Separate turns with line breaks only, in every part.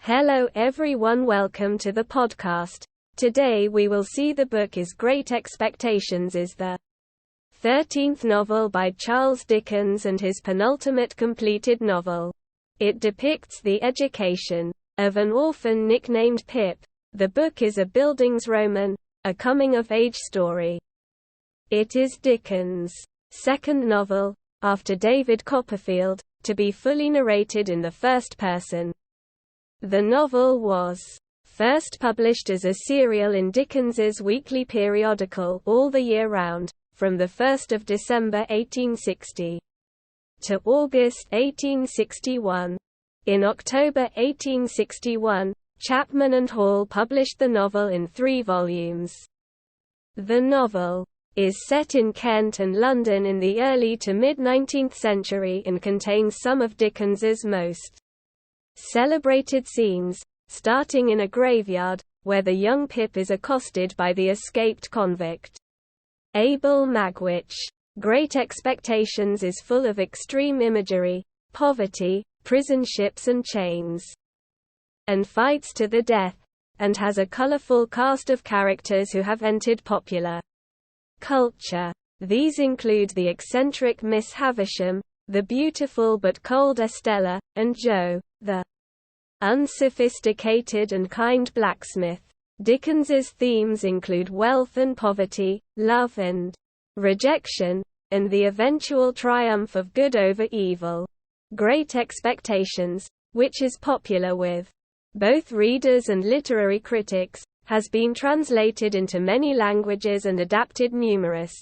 Hello everyone, welcome to the podcast. Today we will see the book is Great Expectations is the 13th novel by Charles Dickens and his penultimate completed novel. It depicts the education of an orphan nicknamed Pip. The book is a Bildungsroman, a coming-of-age story. It is Dickens' second novel, after David Copperfield, to be fully narrated in the first person. The novel was first published as a serial in Dickens's weekly periodical All the Year Round, from 1 December 1860 to August 1861. In October 1861, Chapman and Hall published the novel in 3 volumes. The novel is set in Kent and London in the early to mid-19th century and contains some of Dickens's most celebrated scenes, starting in a graveyard, where the young Pip is accosted by the escaped convict, Abel Magwitch. Great Expectations is full of extreme imagery, poverty, prison ships and chains, and fights to the death, and has a colorful cast of characters who have entered popular culture. These include the eccentric Miss Havisham, the beautiful but cold Estella, and Joe, the unsophisticated and kind blacksmith. Dickens's themes include wealth and poverty, love and rejection, and the eventual triumph of good over evil. Great Expectations, which is popular with both readers and literary critics, has been translated into many languages and adapted numerous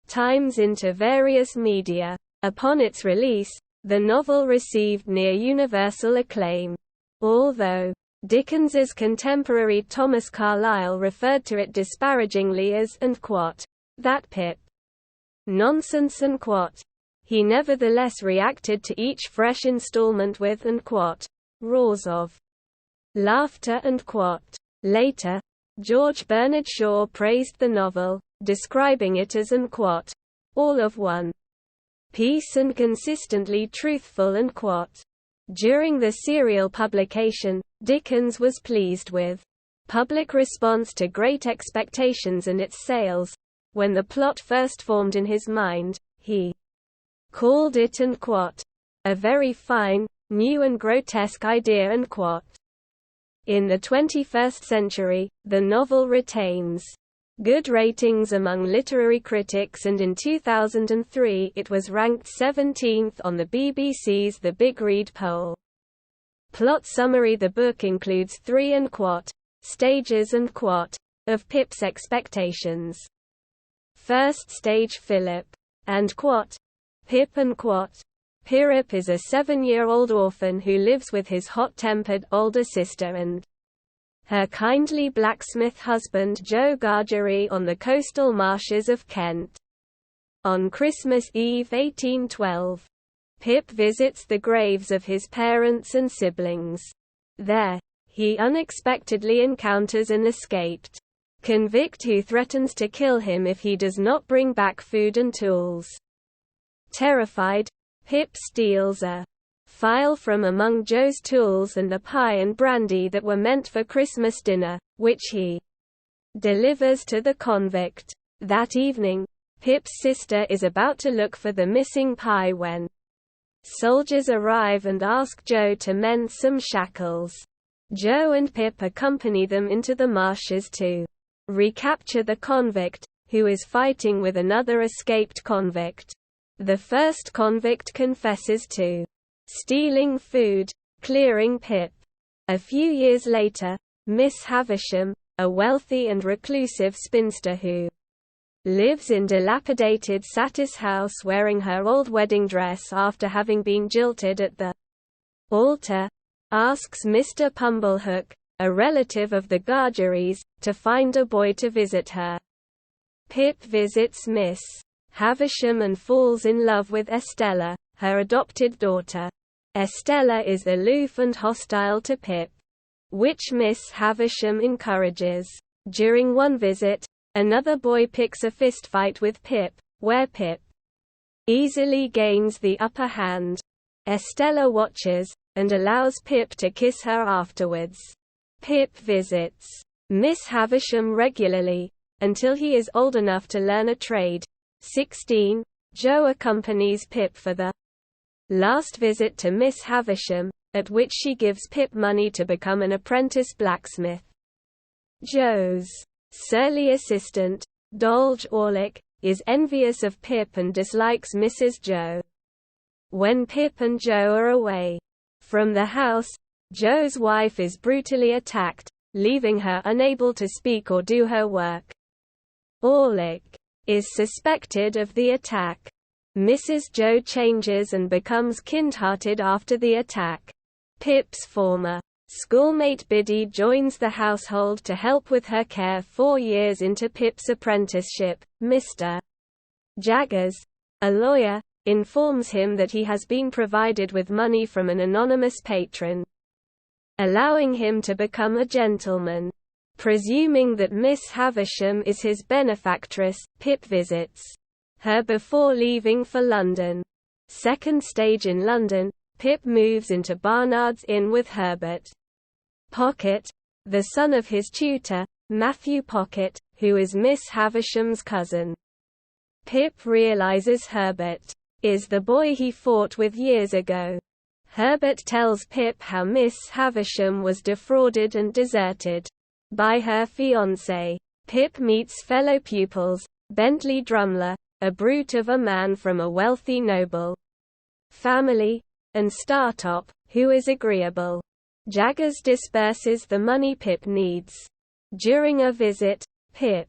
times into various media. Upon its release, the novel received near universal acclaim. Although Dickens's contemporary Thomas Carlyle referred to it disparagingly as and quot, "that Pip nonsense and quot," he nevertheless reacted to each fresh installment with and quot, roars of laughter and quot. Later, George Bernard Shaw praised the novel, describing it as and quot, all of one piece and consistently truthful and quot. During the serial publication, Dickens was pleased with public response to Great Expectations and its sales. When the plot first formed in his mind, he called it and quot, a very fine, new and grotesque idea and quot. In the 21st century, the novel retains good ratings among literary critics, and in 2003 it was ranked 17th on the BBC's The Big Read poll. Plot summary: the book includes 3 and quot stages and quot of Pip's expectations. First stage: Philip and quot Pip and quot. Pip is a 7-year-old orphan who lives with his hot-tempered older sister and her kindly blacksmith husband Joe Gargery on the coastal marshes of Kent. On Christmas Eve 1812, Pip visits the graves of his parents and siblings. There, he unexpectedly encounters an escaped convict who threatens to kill him if he does not bring back food and tools. Terrified, Pip steals a file from among Joe's tools and the pie and brandy that were meant for Christmas dinner, which he delivers to the convict. That evening, Pip's sister is about to look for the missing pie when soldiers arrive and ask Joe to mend some shackles. Joe and Pip accompany them into the marshes to recapture the convict, who is fighting with another escaped convict. The first convict confesses to stealing food, clearing Pip. A few years later, Miss Havisham, a wealthy and reclusive spinster who lives in dilapidated Satis house wearing her old wedding dress after having been jilted at the altar, asks Mr. Pumblehook, a relative of the Gargerys, to find a boy to visit her. Pip visits Miss Havisham and falls in love with Estella, her adopted daughter. Estella is aloof and hostile to Pip, which Miss Havisham encourages. During one visit, another boy picks a fistfight with Pip, where Pip easily gains the upper hand. Estella watches, and allows Pip to kiss her afterwards. Pip visits Miss Havisham regularly, until he is old enough to learn a trade. 16. Joe accompanies Pip for the last visit to Miss Havisham, at which she gives Pip money to become an apprentice blacksmith. Joe's surly assistant, Dolge Orlick, is envious of Pip and dislikes Mrs. Joe. When Pip and Joe are away from the house, Joe's wife is brutally attacked, leaving her unable to speak or do her work. Orlick is suspected of the attack. Mrs. Joe changes and becomes kind-hearted after the attack. Pip's former schoolmate Biddy joins the household to help with her care. 4 years into Pip's apprenticeship, Mr. Jaggers, a lawyer, informs him that he has been provided with money from an anonymous patron, allowing him to become a gentleman. Presuming that Miss Havisham is his benefactress, Pip visits her before leaving for London. Second stage in London, Pip moves into Barnard's Inn with Herbert Pocket, the son of his tutor, Matthew Pocket, who is Miss Havisham's cousin. Pip realizes Herbert is the boy he fought with years ago. Herbert tells Pip how Miss Havisham was defrauded and deserted by her fiancé. Pip meets fellow pupils, Bentley Drumler, a brute of a man from a wealthy noble family, and Startop, who is agreeable. Jaggers disperses the money Pip needs. During a visit, Pip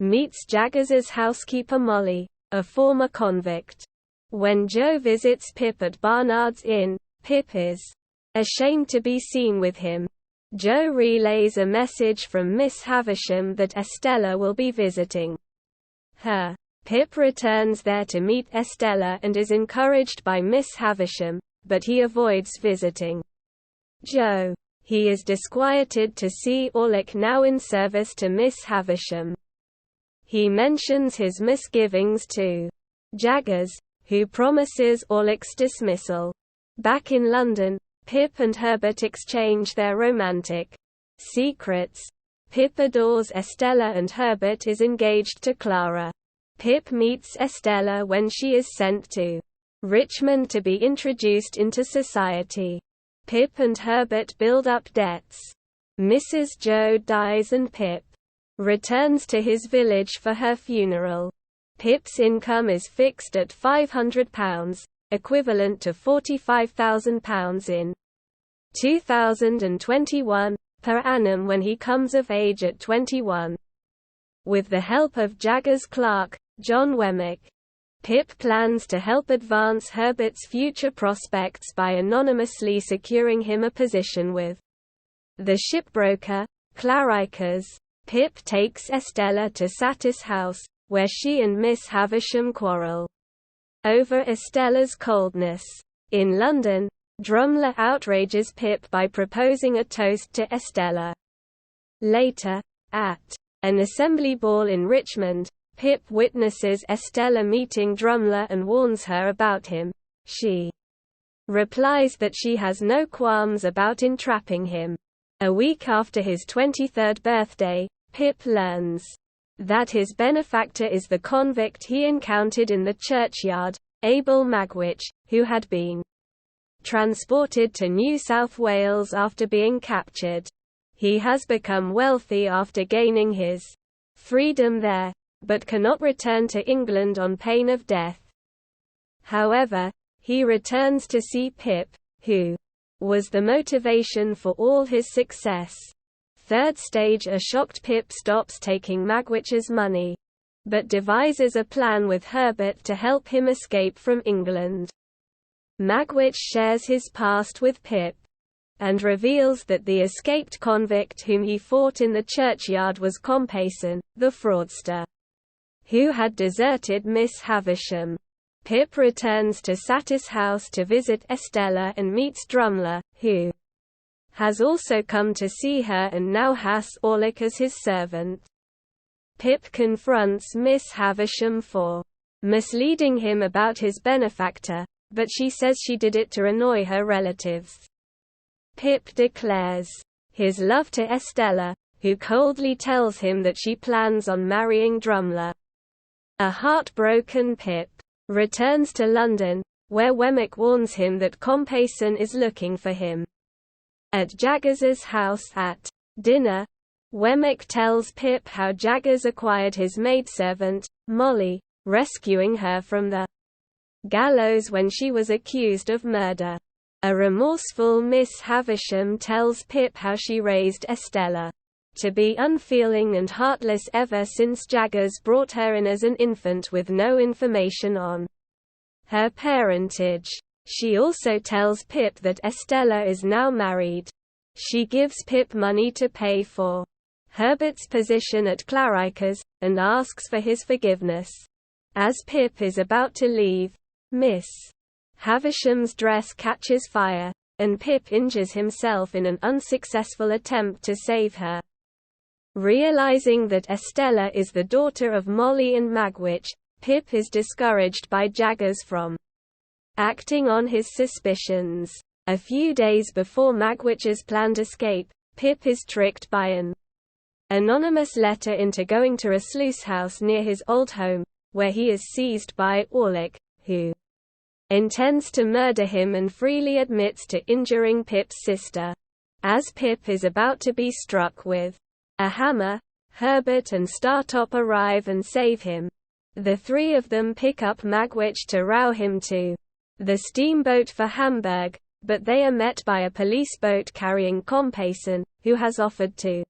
meets Jaggers's housekeeper Molly, a former convict. When Joe visits Pip at Barnard's Inn, Pip is ashamed to be seen with him. Joe relays a message from Miss Havisham that Estella will be visiting her. Pip returns there to meet Estella and is encouraged by Miss Havisham, but he avoids visiting Joe. He is disquieted to see Orlick now in service to Miss Havisham. He mentions his misgivings to Jaggers, who promises Orlick's dismissal. Back in London, Pip and Herbert exchange their romantic secrets. Pip adores Estella and Herbert is engaged to Clara. Pip meets Estella when she is sent to Richmond to be introduced into society. Pip and Herbert build up debts. Mrs. Joe dies and Pip returns to his village for her funeral. Pip's income is fixed at £500, equivalent to £45,000 in 2021, per annum when he comes of age at 21. With the help of Jaggers' clerk, John Wemmick, Pip plans to help advance Herbert's future prospects by anonymously securing him a position with the shipbroker, Claricas. Pip takes Estella to Satis House, where she and Miss Havisham quarrel over Estella's coldness. In London, Drumler outrages Pip by proposing a toast to Estella. Later, at an assembly ball in Richmond, Pip witnesses Estella meeting Drumler and warns her about him. She replies that she has no qualms about entrapping him. A week after his 23rd birthday, Pip learns that his benefactor is the convict he encountered in the churchyard, Abel Magwitch, who had been transported to New South Wales after being captured. He has become wealthy after gaining his freedom there, but cannot return to England on pain of death. However, he returns to see Pip, who was the motivation for all his success. Third stage, a shocked Pip stops taking Magwitch's money, but devises a plan with Herbert to help him escape from England. Magwitch shares his past with Pip, and reveals that the escaped convict whom he fought in the churchyard was Compeyson, the fraudster, who had deserted Miss Havisham. Pip returns to Satis House to visit Estella and meets Drumler, who has also come to see her and now has Orlick as his servant. Pip confronts Miss Havisham for misleading him about his benefactor, but she says she did it to annoy her relatives. Pip declares his love to Estella, who coldly tells him that she plans on marrying Drumler. A heartbroken Pip returns to London, where Wemmick warns him that Compeyson is looking for him. At Jaggers's house at dinner, Wemmick tells Pip how Jaggers acquired his maidservant, Molly, rescuing her from the gallows when she was accused of murder. A remorseful Miss Havisham tells Pip how she raised Estella to be unfeeling and heartless ever since Jaggers brought her in as an infant with no information on her parentage. She also tells Pip that Estella is now married. She gives Pip money to pay for Herbert's position at Claricas, and asks for his forgiveness. As Pip is about to leave, Miss Havisham's dress catches fire, and Pip injures himself in an unsuccessful attempt to save her. Realizing that Estella is the daughter of Molly and Magwitch, Pip is discouraged by Jaggers from acting on his suspicions. A few days before Magwitch's planned escape, Pip is tricked by an anonymous letter into going to a sluice house near his old home, where he is seized by Orlick, who intends to murder him and freely admits to injuring Pip's sister. As Pip is about to be struck with a hammer, Herbert and Startop arrive and save him. The three of them pick up Magwitch to row him to the steamboat for Hamburg, but they are met by a police boat carrying Compeyson, who has offered to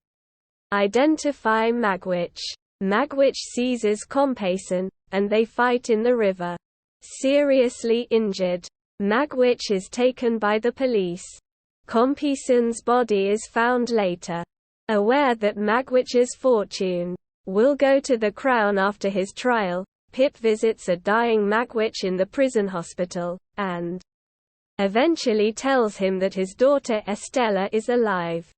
identify Magwitch. Magwitch seizes Compeyson, and they fight in the river. Seriously injured, Magwitch is taken by the police. Compeyson's body is found later. Aware that Magwitch's fortune will go to the Crown after his trial, Pip visits a dying Magwitch in the prison hospital, and eventually tells him that his daughter Estella is alive.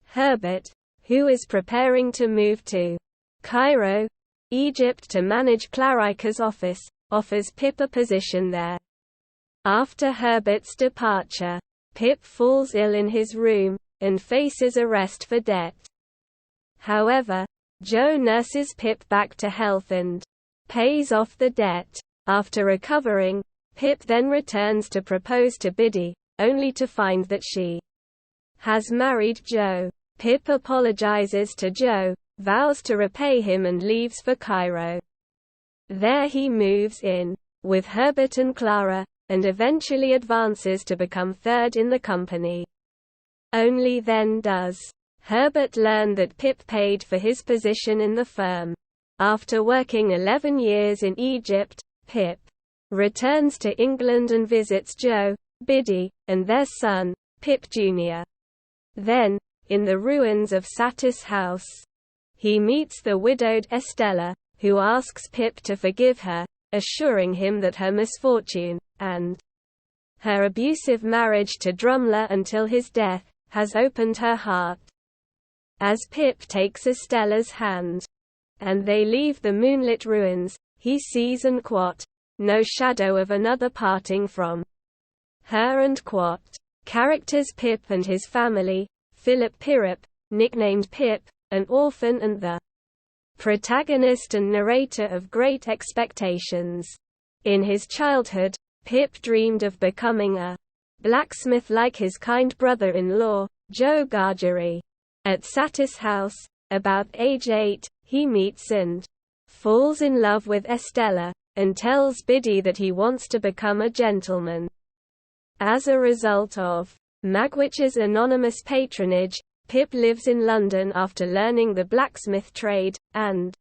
Herbert, who is preparing to move to Cairo, Egypt to manage Claricas' office, offers Pip a position there. After Herbert's departure, Pip falls ill in his room, and faces arrest for debt. However, Joe nurses Pip back to health and pays off the debt. After recovering, Pip then returns to propose to Biddy, only to find that she has married Joe. Pip apologizes to Joe, vows to repay him and leaves for Cairo. There he moves in with Herbert and Clara, and eventually advances to become third in the company. Only then does Herbert learn that Pip paid for his position in the firm. After working 11 years in Egypt, Pip returns to England and visits Joe, Biddy, and their son, Pip Jr. Then, in the ruins of Satis House, he meets the widowed Estella, who asks Pip to forgive her, assuring him that her misfortune, and her abusive marriage to Drumler until his death, has opened her heart. As Pip takes Estella's hand, and they leave the moonlit ruins, he sees and no shadow of another parting from her and characters Pip and his family, Philip Pirrip, nicknamed Pip, an orphan and the protagonist and narrator of Great Expectations. In his childhood, Pip dreamed of becoming a blacksmith like his kind brother-in-law, Joe Gargery. At Satis House, about age 8, he meets and falls in love with Estella, and tells Biddy that he wants to become a gentleman. As a result of Magwitch's anonymous patronage, Pip lives in London after learning the blacksmith trade, and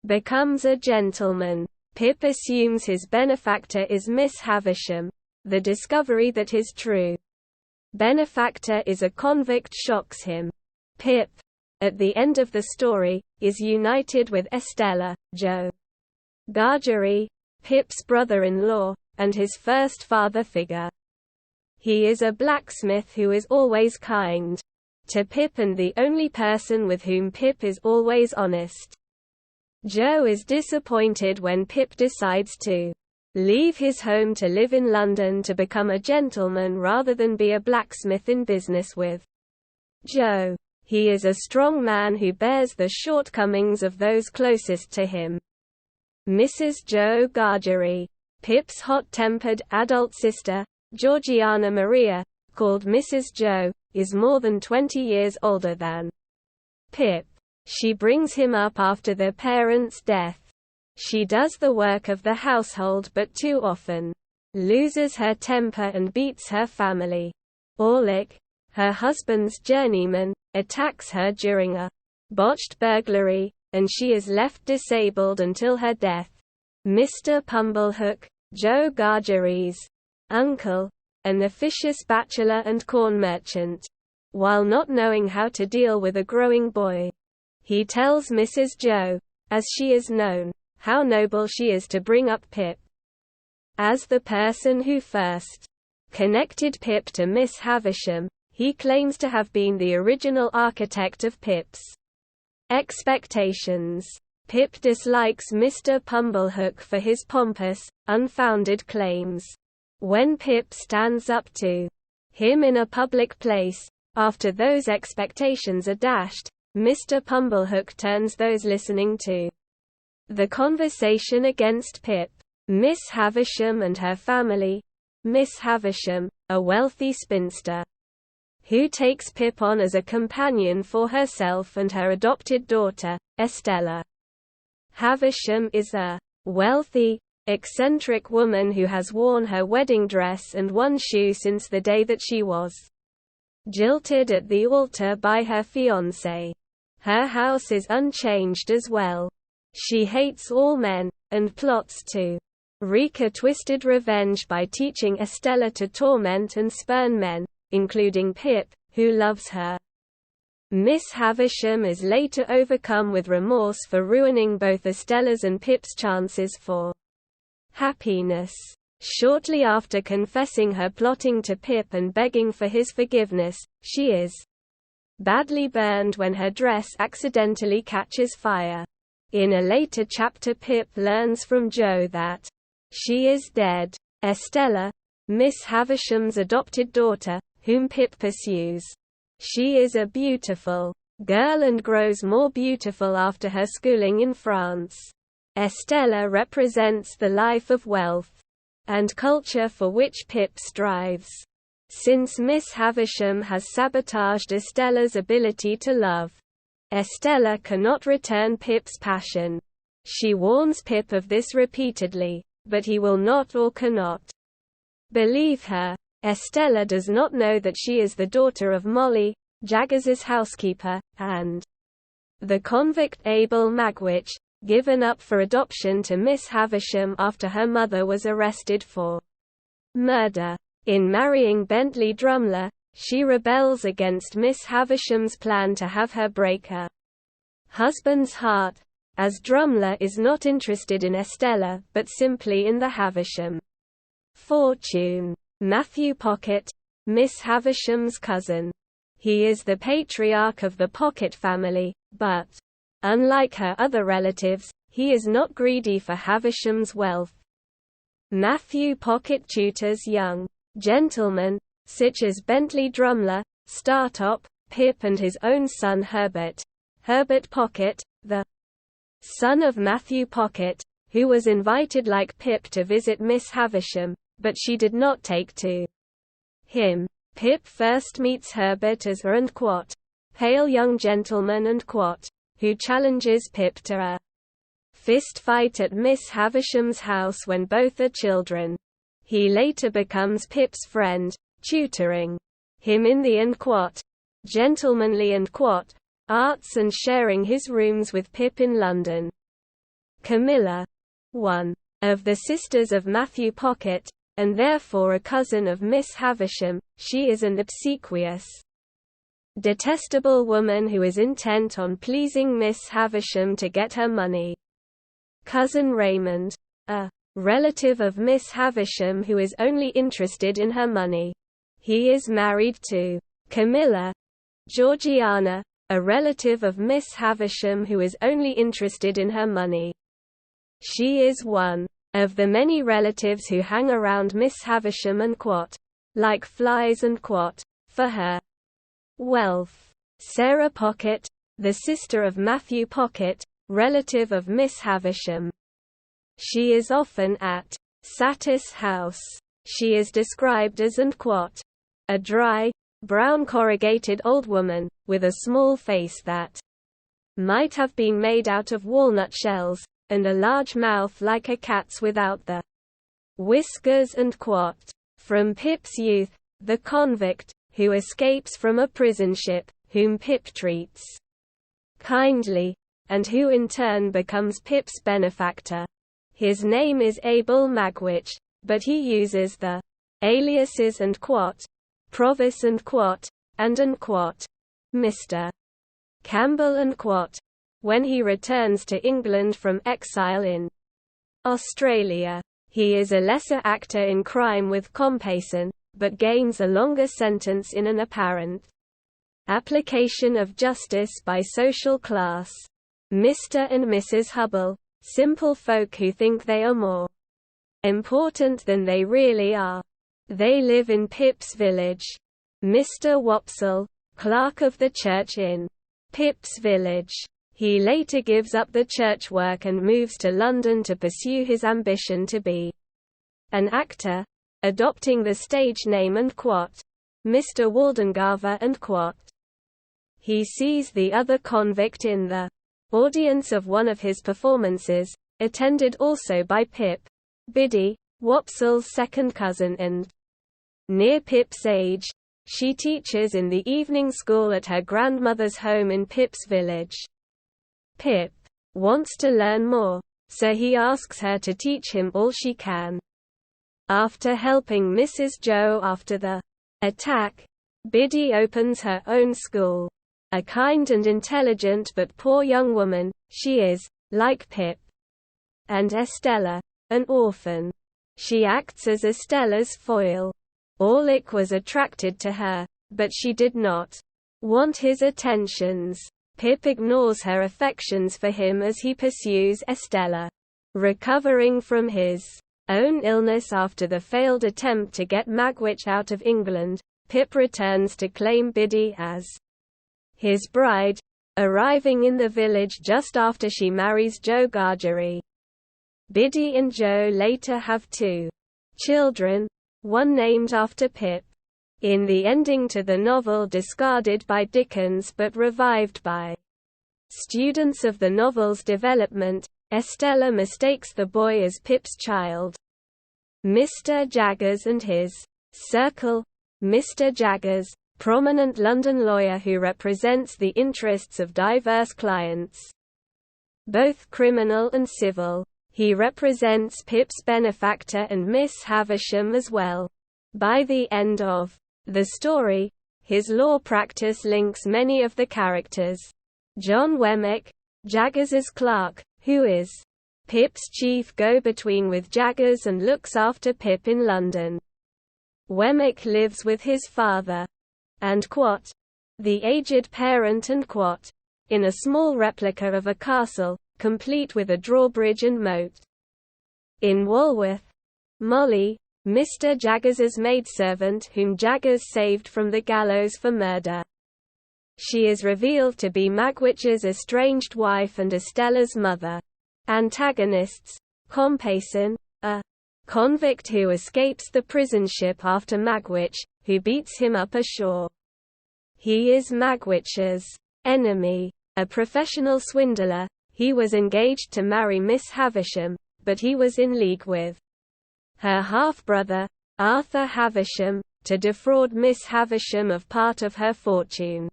becomes a gentleman. Pip assumes his benefactor is Miss Havisham. The discovery that his true benefactor is a convict shocks him. Pip, at the end of the story, is united with Estella, Joe Gargery, Pip's brother-in-law, and his first father figure. He is a blacksmith who is always kind to Pip and the only person with whom Pip is always honest. Joe is disappointed when Pip decides to leave his home to live in London to become a gentleman rather than be a blacksmith in business with Joe. He is a strong man who bears the shortcomings of those closest to him. Mrs. Joe Gargery, Pip's hot-tempered adult sister, Georgiana Maria, called Mrs. Joe, is more than 20 years older than Pip. She brings him up after their parents' death. She does the work of the household but too often loses her temper and beats her family. Orlick, her husband's journeyman, attacks her during a botched burglary, and she is left disabled until her death. Mr. Pumblehook, Joe Gargery's uncle, an officious bachelor and corn merchant. While not knowing how to deal with a growing boy, he tells Mrs. Joe, as she is known, how noble she is to bring up Pip. As the person who first connected Pip to Miss Havisham, he claims to have been the original architect of Pip's expectations. Pip dislikes Mr. Pumblehook for his pompous, unfounded claims. When Pip stands up to him in a public place, after those expectations are dashed, Mr. Pumblehook turns those listening to the conversation against Pip. Miss Havisham and her family. Miss Havisham, a wealthy spinster, who takes Pip on as a companion for herself and her adopted daughter, Estella. Havisham is a wealthy, eccentric woman who has worn her wedding dress and one shoe since the day that she was jilted at the altar by her fiancé. Her house is unchanged as well. She hates all men, and plots to wreak a twisted revenge by teaching Estella to torment and spurn men, including Pip, who loves her. Miss Havisham is later overcome with remorse for ruining both Estella's and Pip's chances for happiness. Shortly after confessing her plotting to Pip and begging for his forgiveness, she is badly burned when her dress accidentally catches fire. In a later chapter, Pip learns from Joe that she is dead. Estella, Miss Havisham's adopted daughter, whom Pip pursues. She is a beautiful girl and grows more beautiful after her schooling in France. Estella represents the life of wealth and culture for which Pip strives. Since Miss Havisham has sabotaged Estella's ability to love, Estella cannot return Pip's passion. She warns Pip of this repeatedly, but he will not or cannot believe her. Estella does not know that she is the daughter of Molly, Jaggers's housekeeper, and the convict Abel Magwitch, given up for adoption to Miss Havisham after her mother was arrested for murder. In marrying Bentley Drumler, she rebels against Miss Havisham's plan to have her break her husband's heart, as Drumler is not interested in Estella but simply in the Havisham fortune. Matthew Pocket, Miss Havisham's cousin. He is the patriarch of the Pocket family, but, unlike her other relatives, he is not greedy for Havisham's wealth. Matthew Pocket tutors young gentlemen, such as Bentley Drumler, Startop, Pip and his own son Herbert Pocket, the son of Matthew Pocket, who was invited like Pip to visit Miss Havisham, but she did not take to him. Pip first meets Herbert as and Quat, pale young gentleman and Quat, who challenges Pip to a fist fight at Miss Havisham's house when both are children. He later becomes Pip's friend, tutoring him in the and Quat, gentlemanly and Quat, arts and sharing his rooms with Pip in London. Camilla, one of the sisters of Matthew Pocket, and therefore a cousin of Miss Havisham, she is an obsequious, detestable woman who is intent on pleasing Miss Havisham to get her money. Cousin Raymond, a relative of Miss Havisham who is only interested in her money. He is married to Camilla. Georgiana, a relative of Miss Havisham who is only interested in her money. She is one of the many relatives who hang around Miss Havisham and like flies and for her wealth. Sarah Pocket, the sister of Matthew Pocket, relative of Miss Havisham. She is often at Satis House. She is described as a dry, brown corrugated old woman, with a small face that might have been made out of walnut shells, and a large mouth like a cat's without the whiskers and From Pip's youth, the convict, who escapes from a prison ship, whom Pip treats kindly, and who in turn becomes Pip's benefactor. His name is Abel Magwitch, but he uses the aliases and Provis and Mr. Campbell and when he returns to England from exile in Australia. He is a lesser actor in Crime with Compayson, but gains a longer sentence in an apparent application of justice by social class. Mr. and Mrs. Hubble, simple folk who think they are more important than they really are. They live in Pip's village. Mr. Wopsle, clerk of the church in Pip's village. He later gives up the church work and moves to London to pursue his ambition to be an actor, adopting the stage name and Mr. Waldengarver and He sees the other convict in the audience of one of his performances, attended also by Pip, Biddy, Wopsle's second cousin and near Pip's age. She teaches in the evening school at her grandmother's home in Pip's village. Pip wants to learn more, so he asks her to teach him all she can. After helping Mrs. Joe after the attack, Biddy opens her own school. A kind and intelligent but poor young woman, she is, like Pip and Estella, an orphan. She acts as Estella's foil. Orlick was attracted to her, but she did not want his attentions. Pip ignores her affections for him as he pursues Estella. Recovering from his own illness after the failed attempt to get Magwitch out of England, Pip returns to claim Biddy as his bride, arriving in the village just after she marries Joe Gargery. Biddy and Joe later have 2 children, one named after Pip. In the ending to the novel discarded by Dickens but revived by students of the novel's development, Estella mistakes the boy as Pip's child. Mr. Jaggers and his circle. Mr. Jaggers, prominent London lawyer who represents the interests of diverse clients, both criminal and civil. He represents Pip's benefactor and Miss Havisham as well. By the end of the story, his law practice links many of the characters. John Wemmick, Jaggers's clerk, who is Pip's chief go-between with Jaggers and looks after Pip in London. Wemmick lives with his father and the aged parent and in a small replica of a castle, complete with a drawbridge and moat. In Walworth, Molly, Mr. Jaggers's maidservant whom Jaggers saved from the gallows for murder. She is revealed to be Magwitch's estranged wife and Estella's mother. Antagonists: Compayson, a convict who escapes the prison ship after Magwitch, who beats him up ashore. He is Magwitch's enemy, a professional swindler. He was engaged to marry Miss Havisham, but he was in league with her half-brother, Arthur Havisham, to defraud Miss Havisham of part of her fortune.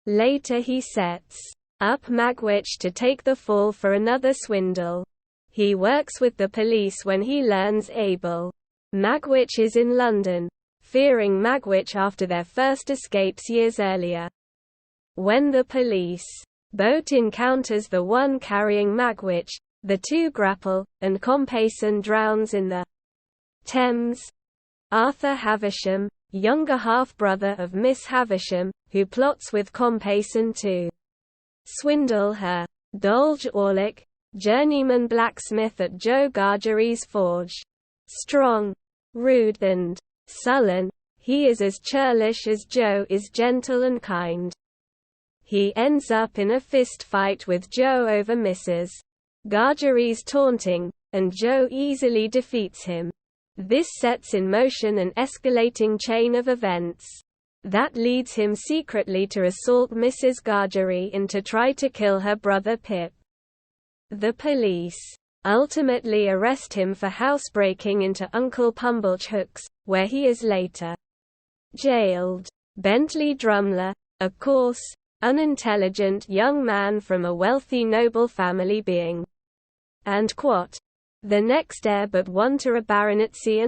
Later he sets up Magwitch to take the fall for another swindle. He works with the police when he learns Abel Magwitch is in London, fearing Magwitch after their first escapes years earlier. When the police boat encounters the one carrying Magwitch, the two grapple, and Compayson drowns in the Thames. Arthur Havisham, younger half-brother of Miss Havisham, who plots with Compayson to swindle her. Dolge Orlick, journeyman blacksmith at Joe Gargery's forge. Strong, rude and sullen, he is as churlish as Joe is gentle and kind. He ends up in a fist fight with Joe over Mrs. Gargery's taunting, and Joe easily defeats him. This sets in motion an escalating chain of events that leads him secretly to assault Mrs. Gargery and to try to kill her brother Pip. The police ultimately arrest him for housebreaking into Uncle Pumblechook's, where he is later jailed. Bentley Drumler, a coarse, unintelligent young man from a wealthy noble family being the next heir but one to a baronetcy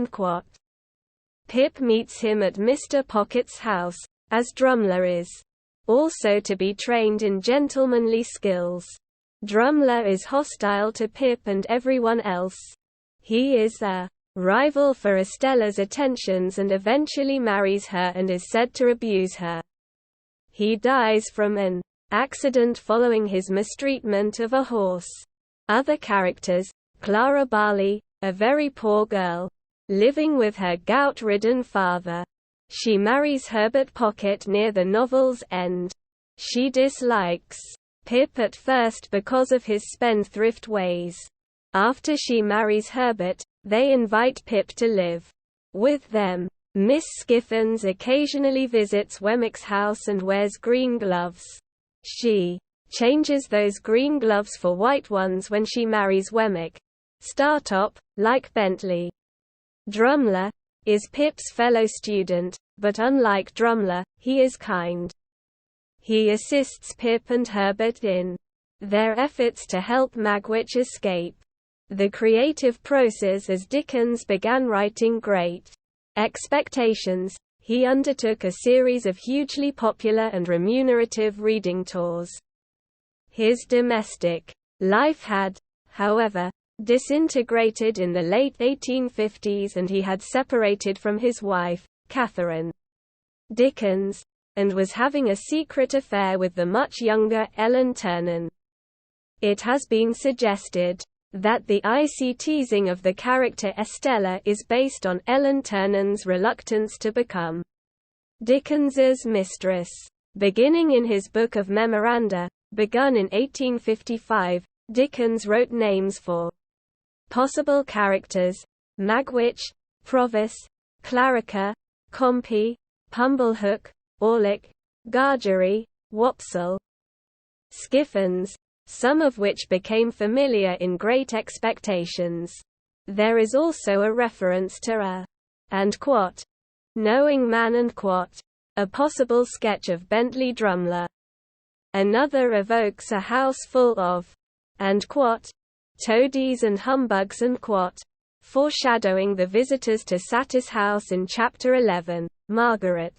Pip meets him at Mr. Pocket's house, as Drumler is also to be trained in gentlemanly skills. Drumler is hostile to Pip and everyone else. He is a rival for Estella's attentions and eventually marries her and is said to abuse her. He dies from an accident following his mistreatment of a horse. Other characters: Clara Barley, a very poor girl, living with her gout-ridden father. She marries Herbert Pocket near the novel's end. She dislikes Pip at first because of his spendthrift ways. After she marries Herbert, they invite Pip to live with them. Miss Skiffins occasionally visits Wemmick's house and wears green gloves. She changes those green gloves for white ones when she marries Wemmick. Startop, like Bentley Drumler, is Pip's fellow student, but unlike Drumler, he is kind. He assists Pip and Herbert in their efforts to help Magwitch escape. The creative process as Dickens began writing Great Expectations, he undertook a series of hugely popular and remunerative reading tours. His domestic life had, however, disintegrated in the late 1850s and he had separated from his wife, Catherine Dickens, and was having a secret affair with the much younger Ellen Ternan. It has been suggested that the icy teasing of the character Estella is based on Ellen Ternan's reluctance to become Dickens's mistress. Beginning in his Book of Memoranda, begun in 1855, Dickens wrote names for possible characters: Magwitch, Provis, Clarica, Compey, Pumblehook, Orlick, Gargery, Wopsle, Skiffins, some of which became familiar in Great Expectations. There is also a reference to a and quot, knowing man and quot, a possible sketch of Bentley Drumler. Another evokes a house full of and quot, toadies and humbugs and quot, foreshadowing the visitors to Satis House in Chapter 11. Margaret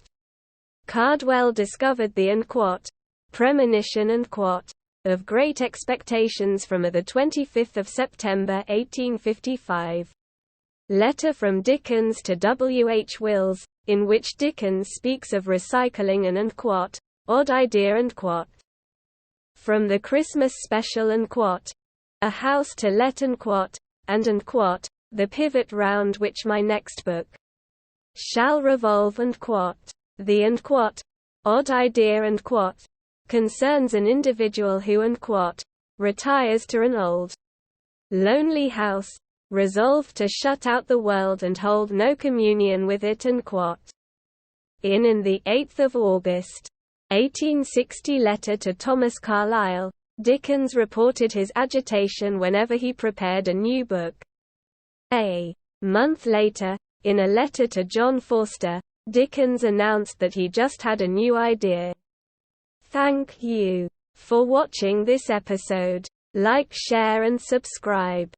Cardwell discovered the and quot, premonition and quot, of Great Expectations from a 25 September 1855 letter from Dickens to W. H. Wills, in which Dickens speaks of recycling an and quot, odd idea and quot. From the Christmas special and quot, a house to let and quot, and quot, the pivot round which my next book shall revolve and quot. The and quot, odd idea and quot, concerns an individual who and quot, retires to an old, lonely house, resolved to shut out the world and hold no communion with it and quot. In the 8th of August, 1860 letter to Thomas Carlyle, Dickens reported his agitation whenever he prepared a new book. A month later, in a letter to John Forster, Dickens announced that he just had a new idea. Thank you for watching this episode. Like, share and subscribe.